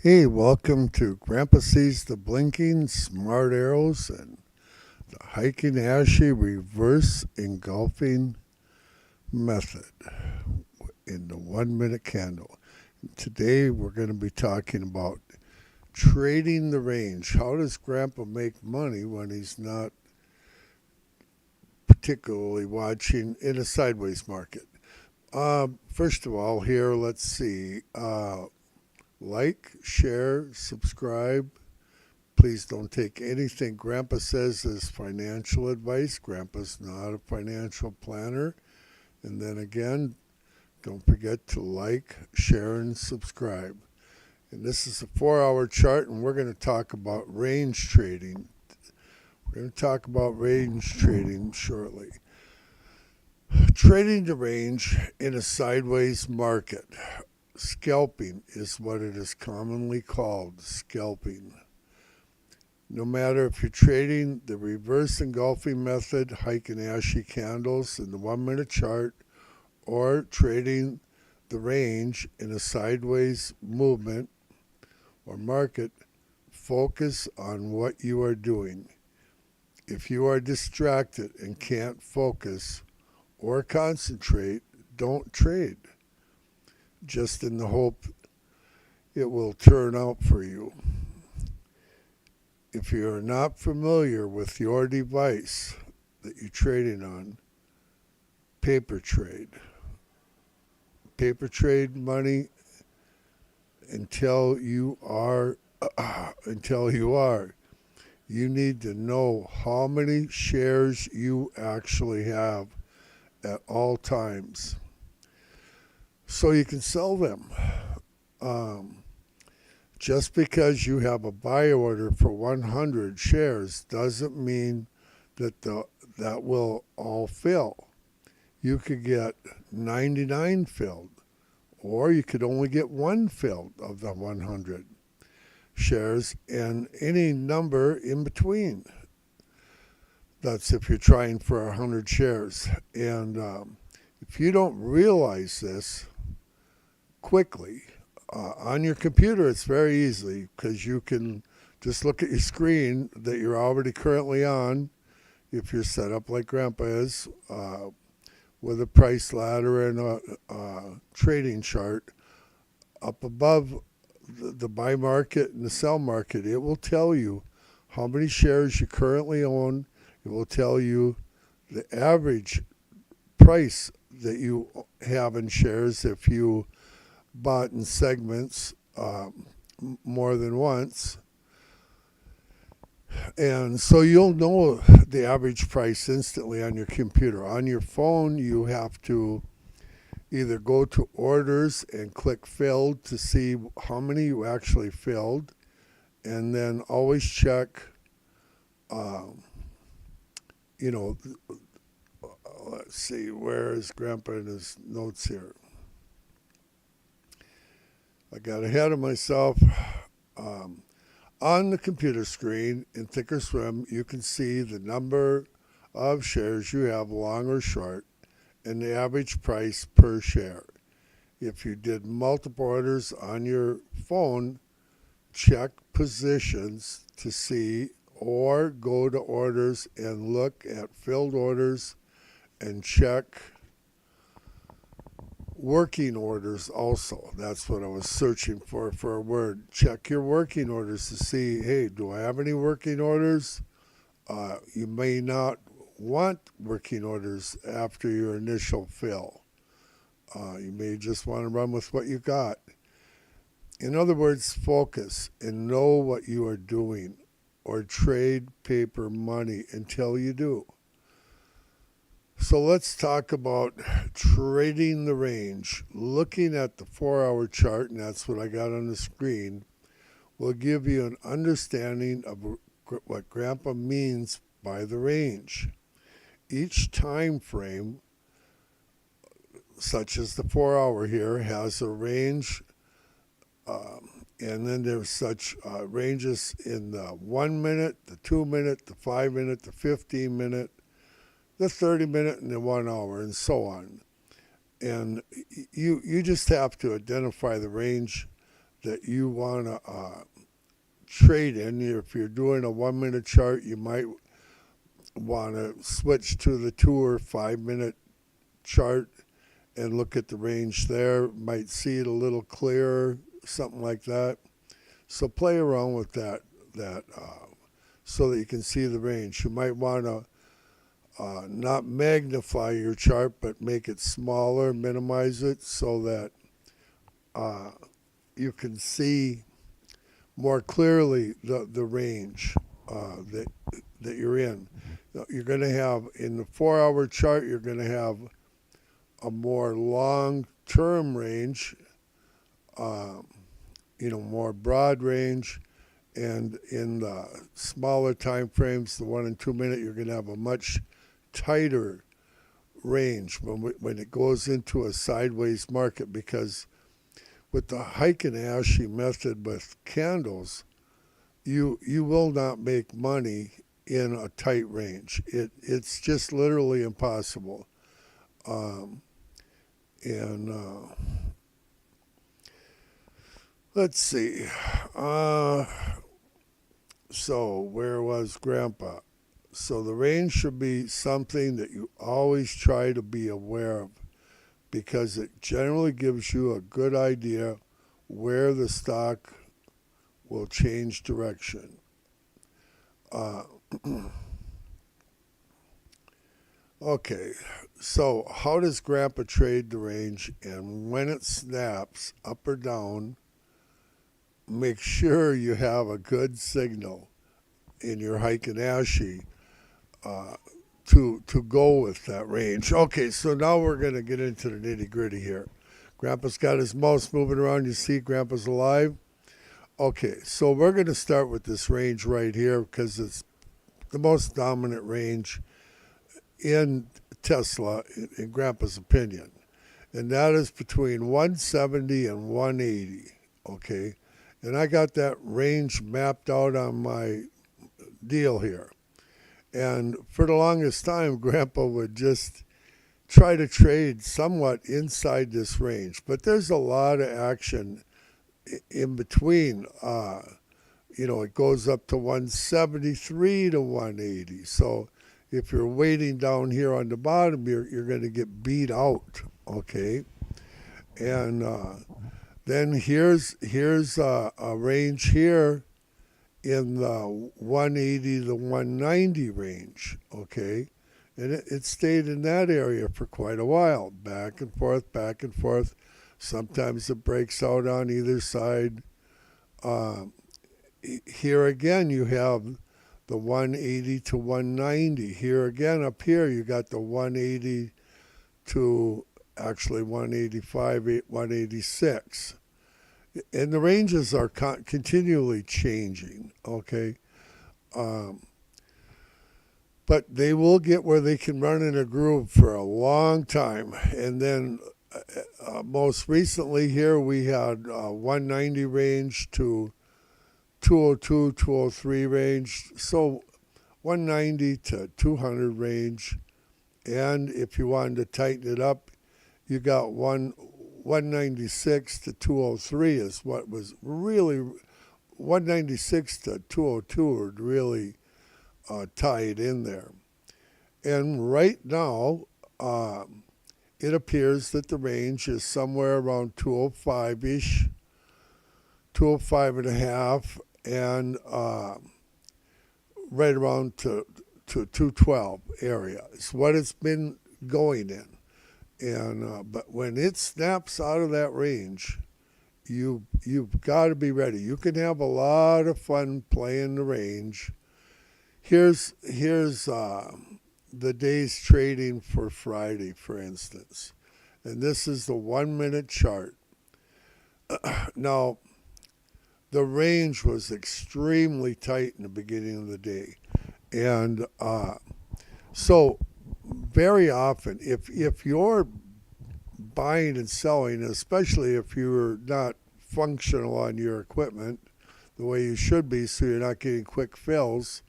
Hey, welcome to Grandpa Sees the Blinking Smart Arrows and the Heikin ASHI Reverse Engulfing Method in the 1 minute candle. Today we're going to be talking about trading the range. How does Grandpa make money when he's not particularly watching in a sideways market? First of all, here, let's see. Like, share, subscribe. Please don't take anything Grandpa says as financial advice. Grandpa's not a financial planner. And then again, don't forget to like, share, and subscribe. And this is a 4 hour chart, and we're going to talk about range trading. We're going to talk about range trading shortly. Trading the range in a sideways market. Scalping is what it is commonly called, scalping. No matter if you're trading the reverse engulfing method, Heikin ASHI candles in the 1 minute chart, or trading the range in a sideways movement or market, focus on what you are doing. If you are distracted and can't focus or concentrate, don't trade, just in the hope it will turn out for you. If you are not familiar with your device that you're trading on, paper trade. Paper trade money until you are. You need to know how many shares you actually have at all times so you can sell them. Just because you have a buy order for 100 shares doesn't mean that will all fill. You could get 99 filled, or you could only get one filled of the 100 shares, and any number in between. That's if you're trying for 100 shares. And if you don't realize this quickly, on your computer, it's very easy because you can just look at your screen that you're already currently on, if you're set up like Grandpa is, with a price ladder and a trading chart. Up above the buy market and the sell market, it will tell you how many shares you currently own. It will tell you the average price that you have in shares if you bought in segments more than once. And so you'll know the average price instantly on your computer. On your phone, you have to either go to orders and click filled to see how many you actually filled, and then always check, you know, let's see, where is Grandpa in his notes here? I got ahead of myself. Um, on the computer screen in Thinkorswim, you can see the number of shares you have, long or short, and the average price per share. If you did multiple orders on your phone, check positions to see, or go to orders and look at filled orders and check working orders also. That's what I was searching for a word. Check your working orders to see, hey, do I have any working orders? You may not want working orders after your initial fill. You may just want to run with what you got. In other words, focus and know what you are doing, or trade paper money until you do. So let's talk about trading the range. Looking at the 4 hour chart, and that's what I got on the screen, will give you an understanding of what Grandpa means by the range. Each time frame, such as the 4 hour here, has a range, and then there's such ranges in the 1 minute, the 2 minute, the 5 minute, the 15 minute, the 30 minute, and the 1 hour, and so on. And you just have to identify the range that you want to trade in. If you're doing a 1 minute chart, you might want to switch to the 2 or 5 minute chart and look at the range there. Might see it a little clearer, something like that. So play around with that so that you can see the range. You might want to not magnify your chart, but make it smaller, minimize it so that you can see more clearly the range that you're in. You're going to have, in the 4-hour chart, you're going to have a more long-term range, more broad range, and in the smaller time frames, the 1 and 2 minute, you're going to have a much tighter range when it goes into a sideways market, because with the Heikin ASHI method with candles, you will not make money in a tight range. It's just literally impossible. Let's see. So where was Grandpa? So the range should be something that you always try to be aware of, because it generally gives you a good idea where the stock will change direction. Okay, so how does Grandpa trade the range? And when it snaps up or down, make sure you have a good signal in your Heikin ASHI to go with that range. Okay, so now we're going to get into the nitty-gritty here. Grandpa's got his mouse moving around. You see Grandpa's alive? Okay, so we're going to start with this range right here because it's the most dominant range in Tesla, in Grandpa's opinion. And that is between 170 and 180, okay? And I got that range mapped out on my deal here. And for the longest time, Grandpa would just try to trade somewhat inside this range. But there's a lot of action in between. It goes up to 173 to 180. So if you're waiting down here on the bottom, you're going to get beat out, okay? And then here's a range here in the 180 to 190 range, okay? And it stayed in that area for quite a while, back and forth, back and forth. Sometimes it breaks out on either side. Here again, you have the 180 to 190. Here again, up here, you got the 180 to actually 185, 186. And the ranges are continually changing, okay? But they will get where they can run in a groove for a long time. And then most recently here, we had 190 range to 202, 203 range. So 190 to 200 range. And if you wanted to tighten it up, you got 196 to 203 is what was really, 196 to 202 are really tied in there. And right now, it appears that the range is somewhere around 205-ish, 205 and a half, and right around to 212 area. It's what it's been going in. And but when it snaps out of that range, you've got to be ready. You can have a lot of fun playing the range. Here's the day's trading for Friday, for instance, and this is the 1 minute chart. Now, the range was extremely tight in the beginning of the day, and so very often, if you're buying and selling, especially if you're not functional on your equipment the way you should be, so you're not getting quick fills,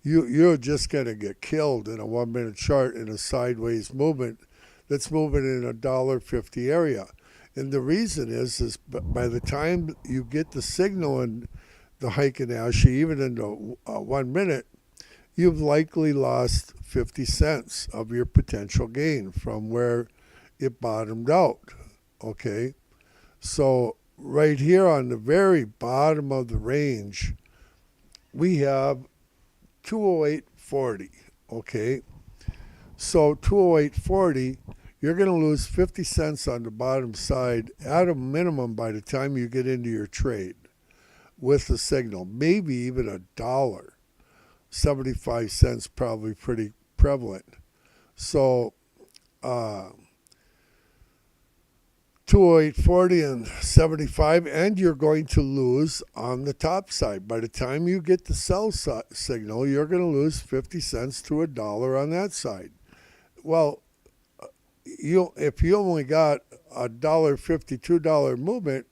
you're just going to get killed in a 1 minute chart in a sideways movement that's moving in a $1.50 area. And the reason is by the time you get the signal in the Heikin ASHI, even in the 1 minute, you've likely lost 50 cents of your potential gain from where it bottomed out. Okay? So right here on the very bottom of the range, we have 208.40. Okay? So 208.40, you're going to lose 50 cents on the bottom side at a minimum by the time you get into your trade with the signal. Maybe even $1. 75 cents probably pretty prevalent. So 208.40 and 75, and you're going to lose on the top side. By the time you get the sell signal, you're going to lose 50 cents to $1 on that side. Well, if you only got $1.50, $2 movement,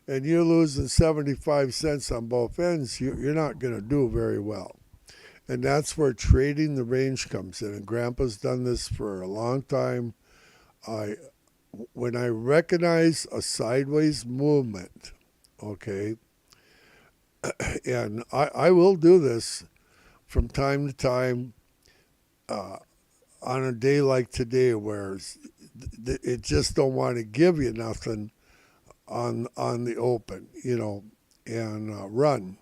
and you're losing 75 cents on both ends, you're not going to do very well. And that's where trading the range comes in. And Grandpa's done this for a long time. When I recognize a sideways movement, okay, and I will do this from time to time on a day like today where it just don't want to give you nothing on the open, and run.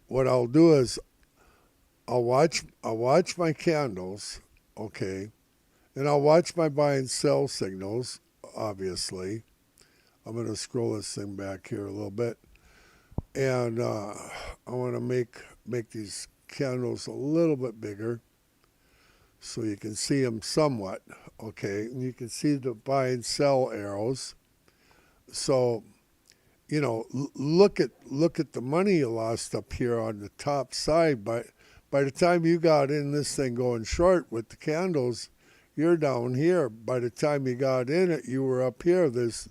What I'll do is I'll watch my candles, okay, and I'll watch my buy and sell signals, obviously. I'm going to scroll this thing back here a little bit. And I want to make these candles a little bit bigger so you can see them somewhat, okay? And you can see the buy and sell arrows. So, look at the money you lost up here on the top side. But by the time you got in this thing going short with the candles, you're down here. By the time you got in it, you were up here. There's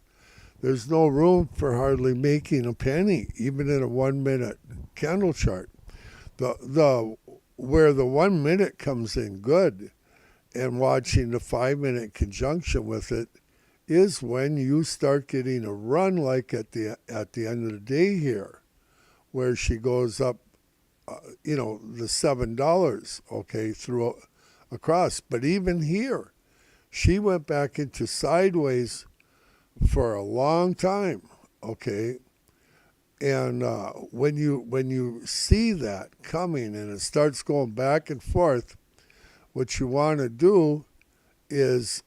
no room for hardly making a penny, even in a 1 minute candle chart. Where the 1 minute comes in good, and watching the 5 minute conjunction with it, is when you start getting a run like at the end of the day here, where she goes up, the $7, okay, through across. But even here, she went back into sideways for a long time, okay. And when you see that coming and it starts going back and forth, what you want to do is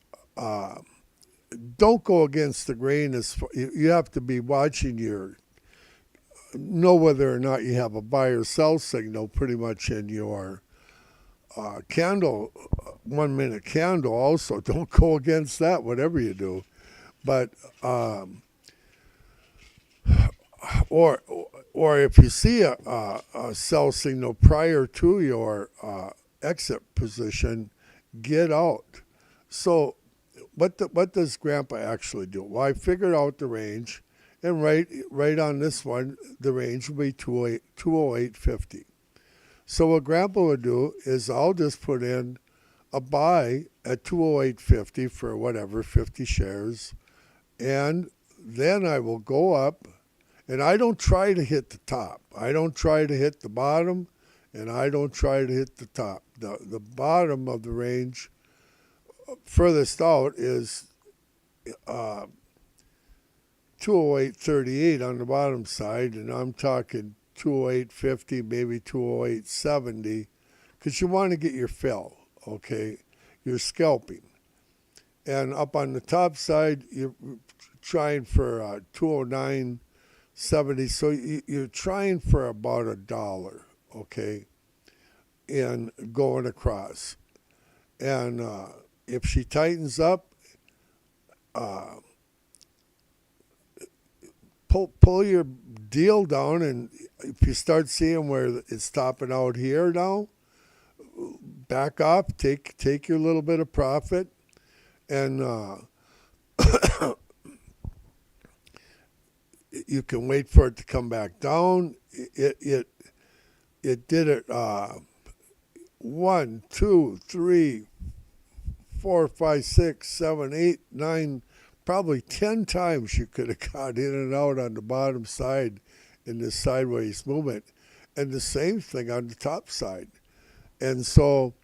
don't go against the grain. You have to be watching know whether or not you have a buy or sell signal pretty much in your candle, 1 minute candle. Also, don't go against that, whatever you do. But or if you see a sell signal prior to your exit position, get out. So what does Grandpa actually do? Well, I figured out the range, and right on this one, the range will be 208.50. So what Grandpa would do is I'll just put in a buy at 208.50 for whatever, 50 shares, and then I will go up, and I don't try to hit the top. I don't try to hit the bottom, and I don't try to hit the top. The bottom of the range furthest out is 208.38 on the bottom side, and I'm talking 208.50, maybe 208.70, because you want to get your fill, okay? You're scalping. And up on the top side, you're trying for 209.70, so you're trying for about $1, okay, and going across. And if she tightens up, pull your deal down, and if you start seeing where it's topping out here now, back off, take your little bit of profit, and you can wait for it to come back down. It did it 1, 2, 3, 4, 5, 6, 7, 8, 9 probably 10 times you could have got in and out on the bottom side in this sideways movement, and the same thing on the top side. And so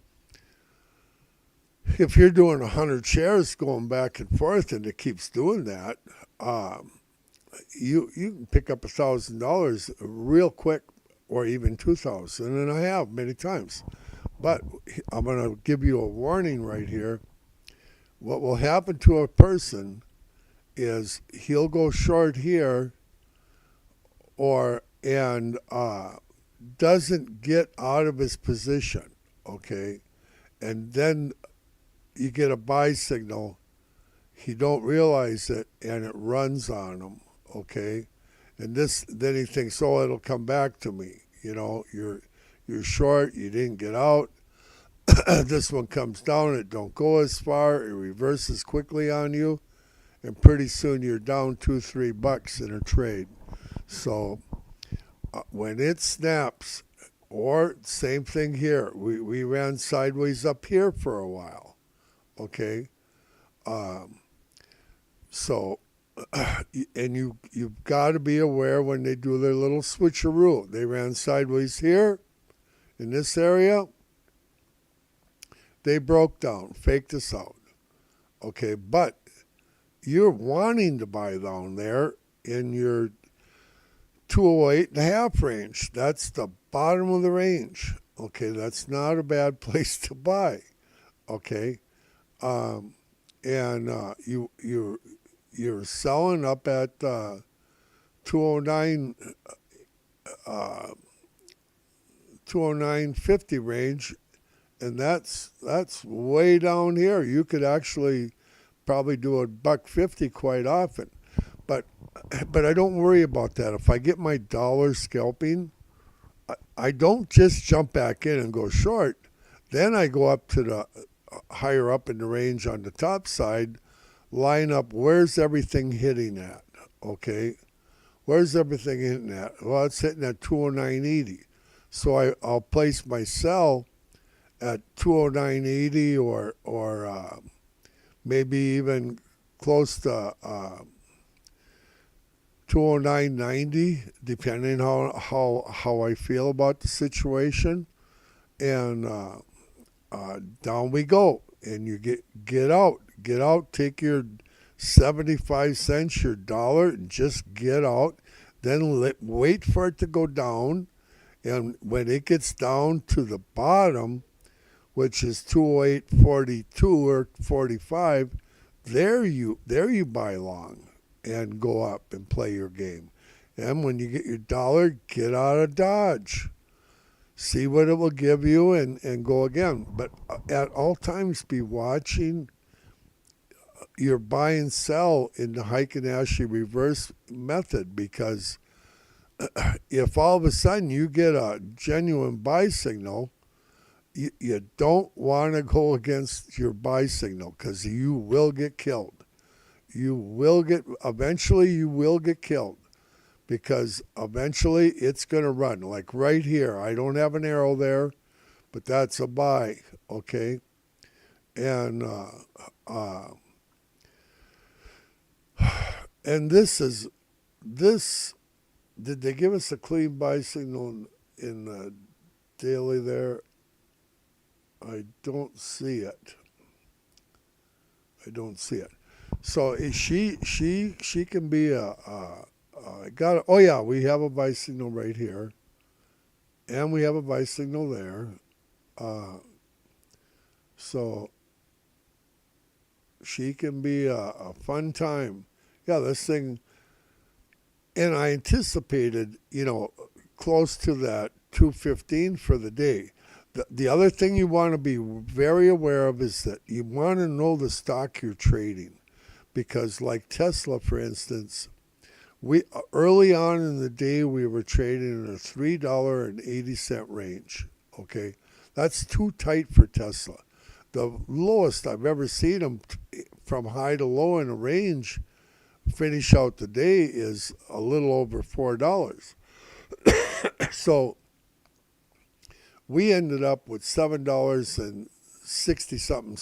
if you're doing 100 shares going back and forth and it keeps doing that, you can pick up $1,000 real quick, or even 2,000, and I have many times. But I'm going to give you a warning right here. What will happen to a person is he'll go short here, and doesn't get out of his position, okay? And then you get a buy signal, he don't realize it, and it runs on him, okay? And then he thinks, oh, it'll come back to me. You're short, you didn't get out. This one comes down, it don't go as far, it reverses quickly on you, and pretty soon you're down $2-3 in a trade. So when it snaps, or same thing here, we ran sideways up here for a while, okay? So, and you've got to be aware when they do their little switcheroo. They ran sideways here in this area. They broke down, faked us out, okay? But you're wanting to buy down there in your 208.5 range. That's the bottom of the range, okay? That's not a bad place to buy, okay? And you're selling up at 209, 209.50 range, and that's way down here. You could actually probably do $1.50 quite often, but I don't worry about that. If I get my dollar scalping, I don't just jump back in and go short. Then I go up to the higher up in the range on the top side, line up where's everything hitting at, okay? Where's everything hitting at? Well, it's hitting at 209.80. So I'll place my sell at 209.80 or maybe even close to 209.90, depending how I feel about the situation. And down we go. And you get out, take your 75 cents, your dollar, and just get out. Then wait for it to go down. And when it gets down to the bottom, which is 208.42 or 45, there you buy long and go up and play your game. And when you get your dollar, get out of Dodge. See what it will give you and go again. But at all times, be watching your buy and sell in the Heikin ASHI reverse method, because if all of a sudden you get a genuine buy signal, you don't want to go against your buy signal, because you will get killed. Eventually you will get killed, because eventually it's going to run. Like right here, I don't have an arrow there, but that's a buy, okay? And this, did they give us a clean buy signal in the daily there? I don't see it. So she can be oh yeah, we have a buy signal right here, and we have a buy signal there. So she can be a fun time. Yeah, this thing, and I anticipated, close to that 215 for the day. The other thing you want to be very aware of is that you want to know the stock you're trading, because like Tesla, for instance, we early on in the day we were trading in a $3.80 range. Okay, that's too tight for Tesla. The lowest I've ever seen them from high to low in a range finish out the day is a little over $4. So we ended up with $7.60 something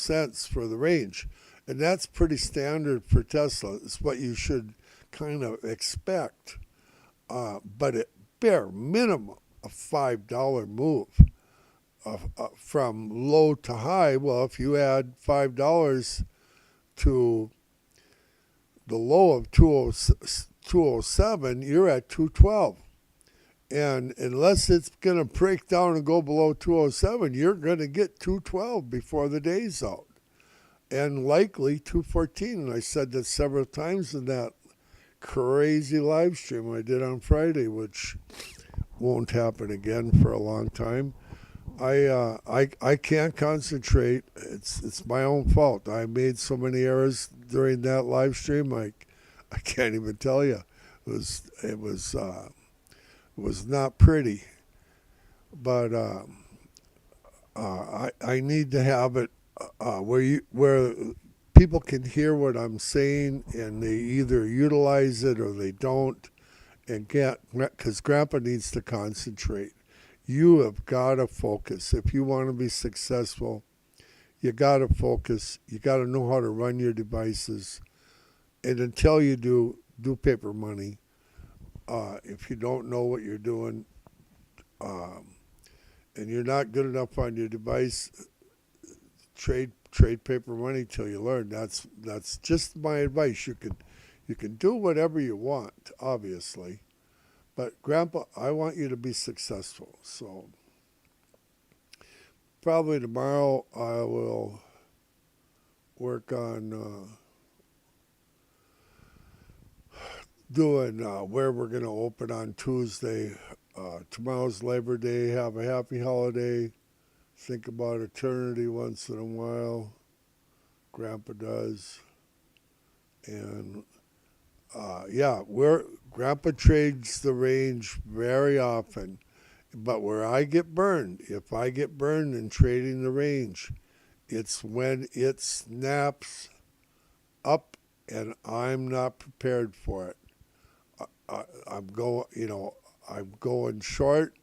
for the range. And that's pretty standard for Tesla. It's what you should kind of expect. But at bare minimum, a $5 move from low to high. Well, if you add $5 to the low of 207, you're at 212. And unless it's going to break down and go below 207, you're going to get 212 before the day's out. And likely 214. And I said that several times in that crazy live stream I did on Friday, which won't happen again for a long time. I can't concentrate. It's my own fault. I made so many errors during that live stream. I can't even tell you. It was not pretty. But I need to have it where people can hear what I'm saying and they either utilize it or they don't, and can't, because Grandpa needs to concentrate. You have got to focus. If you want to be successful, you got to focus. You got to know how to run your devices. And until you do paper money. If you don't know what you're doing, and you're not good enough on your device, trade paper money till you learn. That's just my advice. You can do whatever you want, obviously. But Grandpa, I want you to be successful. So probably tomorrow I will work on doing where we're going to open on Tuesday. Tomorrow's Labor Day. Have a happy holiday. Think about eternity once in a while. Grandpa does. And Grandpa trades the range very often. But where I get burned, if I get burned in trading the range, it's when it snaps up and I'm not prepared for it. I'm going short.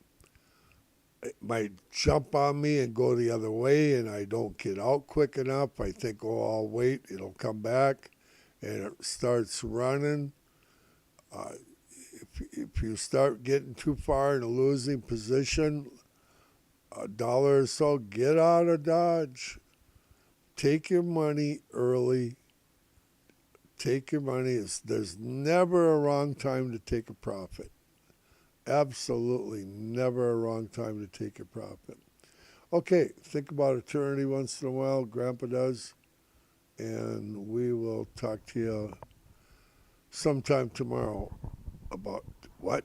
It might jump on me and go the other way, and I don't get out quick enough. I think, I'll wait. It'll come back, and it starts running. If you start getting too far in a losing position, $1 or so, get out of Dodge. Take your money early. Take your money. There's never a wrong time to take a profit. Absolutely never a wrong time to take a profit. Okay, think about eternity once in a while. Grandpa does. And we will talk to you sometime tomorrow about what?